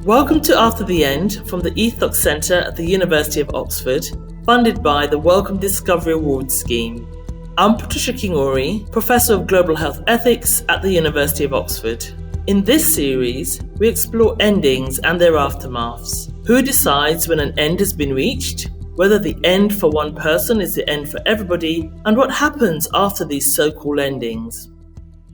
Welcome to After the End from the ETHOX Centre at the University of Oxford, funded by the Wellcome Discovery Awards scheme. I'm Patricia King-Ori, Professor of Global Health Ethics at the University of Oxford. In this series, we explore endings and their aftermaths. Who decides when an end has been reached? Whether the end for one person is the end for everybody, and what happens after these so-called endings.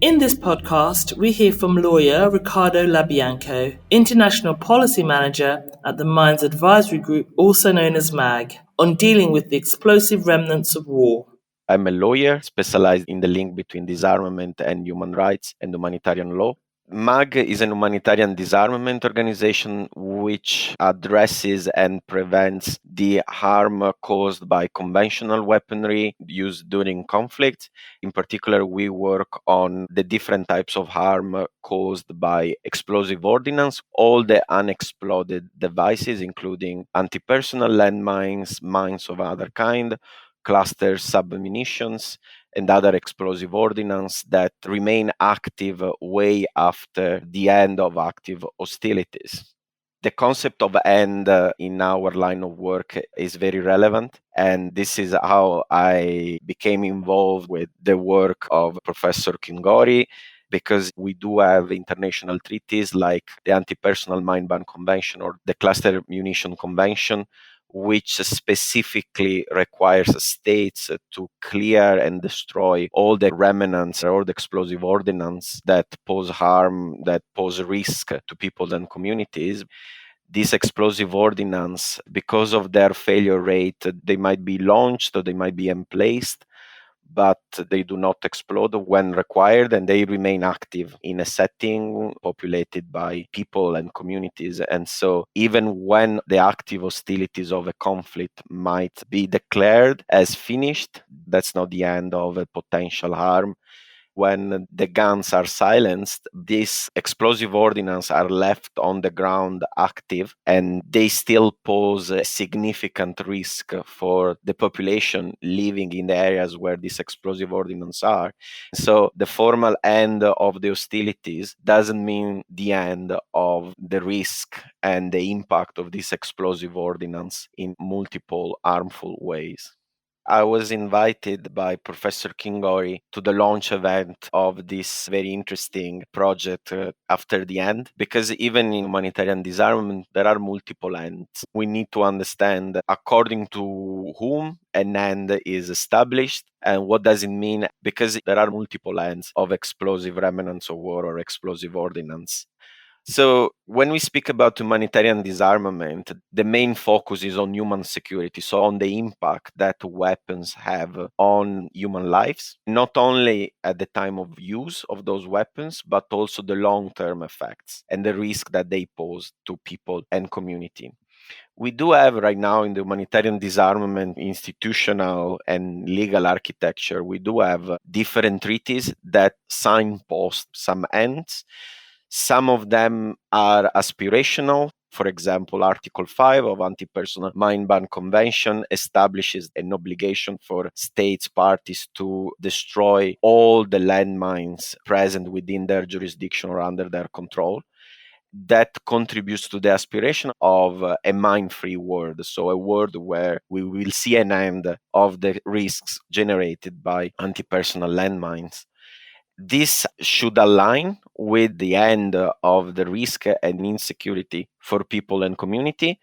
In this podcast, we hear from lawyer Riccardo Labianco, International Policy Manager at the Mines Advisory Group, also known as MAG, on dealing with the explosive remnants of war. I'm a lawyer specialized in the link between disarmament and human rights and humanitarian law. MAG is an humanitarian disarmament organization which addresses and prevents the harm caused by conventional weaponry used during conflict. In particular, we work on the different types of harm caused by explosive ordnance, all the unexploded devices, including anti-personnel landmines, mines of other kind, cluster submunitions, and other explosive ordnance that remain active way after the end of active hostilities. The concept of end in our line of work is very relevant, and this is how I became involved with the work of Professor King-Ori, because we do have international treaties like the Anti-Personnel Mine Ban Convention or the Cluster Munition Convention, which specifically requires states to clear and destroy all the remnants or the explosive ordnance that pose harm, that pose risk to people and communities. This explosive ordnance, because of their failure rate, they might be launched or they might be emplaced, but they do not explode when required, and they remain active in a setting populated by people and communities. And so even when the active hostilities of a conflict might be declared as finished, that's not the end of a potential harm. When the guns are silenced, these explosive ordnance are left on the ground active, and they still pose a significant risk for the population living in the areas where these explosive ordnance are. So the formal end of the hostilities doesn't mean the end of the risk and the impact of this explosive ordnance in multiple harmful ways. I was invited by Professor King-Ori to the launch event of this very interesting project after the end, because even in humanitarian disarmament, there are multiple ends. We need to understand according to whom an end is established and what does it mean, because there are multiple ends of explosive remnants of war or explosive ordnance. So when we speak about humanitarian disarmament, the main focus is on human security, so on the impact that weapons have on human lives, not only at the time of use of those weapons, but also the long-term effects and the risk that they pose to people and community. We do have right now in the humanitarian disarmament institutional and legal architecture, we do have different treaties that signpost some ends. Some of them are aspirational. For example, Article 5 of Anti-Personnel Mine Ban Convention establishes an obligation for states parties to destroy all the landmines present within their jurisdiction or under their control. That contributes to the aspiration of a mine-free world, so a world where we will see an end of the risks generated by anti-personnel landmines. This should align with the end of the risk and insecurity for people and community.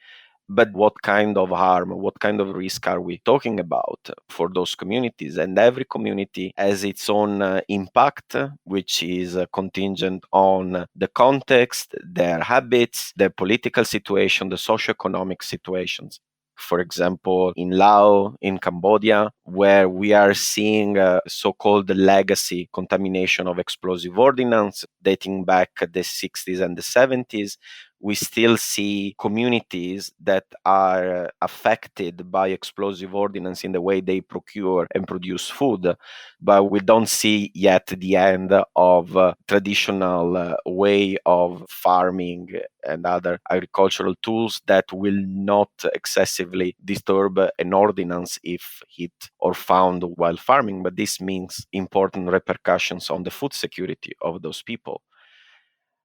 But what kind of harm, what kind of risk are we talking about for those communities? And every community has its own impact, which is contingent on the context, their habits, their political situation, the socioeconomic situations. For example, in Laos, in Cambodia, where we are seeing so-called legacy contamination of explosive ordnance dating back the 60s and the 70s, we still see communities that are affected by explosive ordnance in the way they procure and produce food, but we don't see yet the end of traditional way of farming and other agricultural tools that will not excessively disturb an ordinance if hit or found while farming, but this means important repercussions on the food security of those people.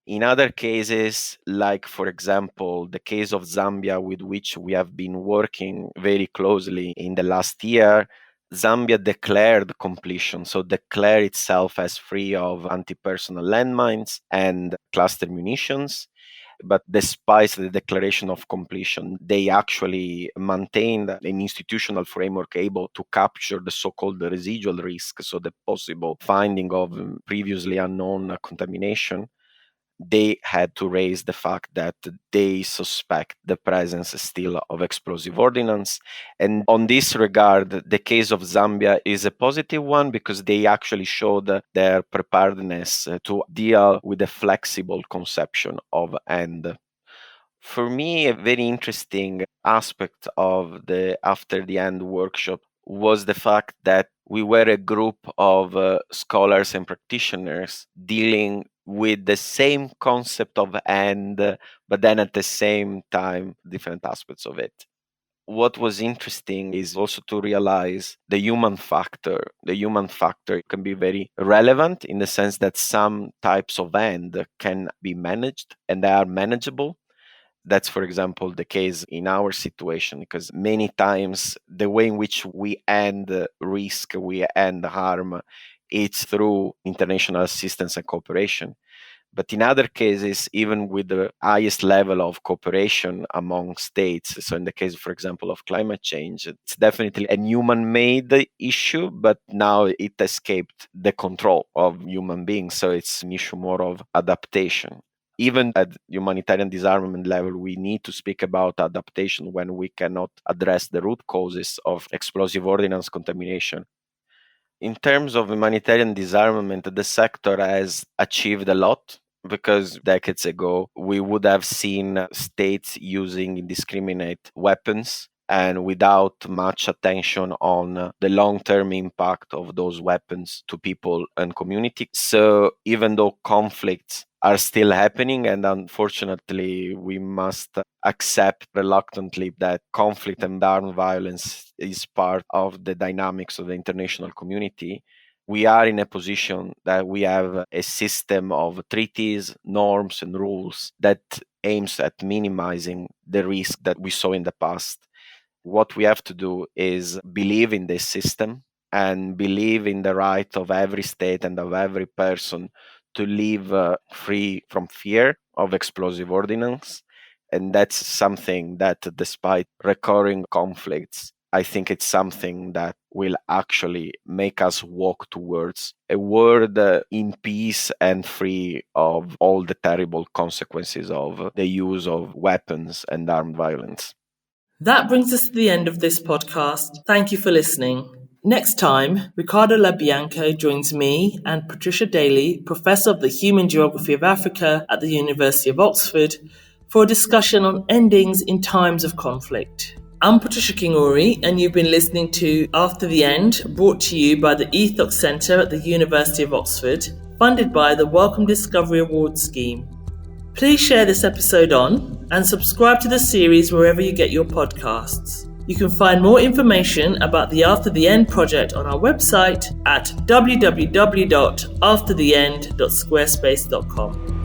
In other cases, like for example, the case of Zambia, with which we have been working very closely in the last year, Zambia declared completion, so declared itself as free of anti-personnel landmines and cluster munitions. But despite the declaration of completion, they actually maintained an institutional framework able to capture the so-called residual risk, so the possible finding of previously unknown contamination. They had to raise the fact that they suspect the presence still of explosive ordnance. And on this regard, the case of Zambia is a positive one because they actually showed their preparedness to deal with a flexible conception of end. For me, a very interesting aspect of the After the End workshop was the fact that we were a group of scholars and practitioners dealing with the same concept of end, but then at the same time, different aspects of it. What was interesting is also to realize the human factor. The human factor can be very relevant in the sense that some types of end can be managed and they are manageable. That's, for example, the case in our situation, because many times the way in which we end risk, we end harm, it's through international assistance and cooperation. But in other cases, even with the highest level of cooperation among states, so in the case, for example, of climate change, it's definitely a human-made issue, but now it escaped the control of human beings. So it's an issue more of adaptation. Even at humanitarian disarmament level, we need to speak about adaptation when we cannot address the root causes of explosive ordnance contamination. In terms of humanitarian disarmament, the sector has achieved a lot because decades ago we would have seen states using indiscriminate weapons and without much attention on the long-term impact of those weapons to people and community. So even though conflicts are still happening, and unfortunately we must accept reluctantly that conflict and armed violence is part of the dynamics of the international community, we are in a position that we have a system of treaties, norms, and rules that aims at minimizing the risk that we saw in the past. What we have to do is believe in this system and believe in the right of every state and of every person to live free from fear of explosive ordnance. And that's something that, despite recurring conflicts, I think it's something that will actually make us walk towards a world in peace and free of all the terrible consequences of the use of weapons and armed violence. That brings us to the end of this podcast. Thank you for listening. Next time, Riccardo Labianco joins me and Patricia Daly, Professor of the Human Geography of Africa at the University of Oxford, for a discussion on endings in times of conflict. I'm Patricia King-Uri, and you've been listening to After the End, brought to you by the ETHOX Centre at the University of Oxford, funded by the Wellcome Discovery Award Scheme. Please share this episode on and subscribe to the series wherever you get your podcasts. You can find more information about the After the End project on our website at www.aftertheend.squarespace.com.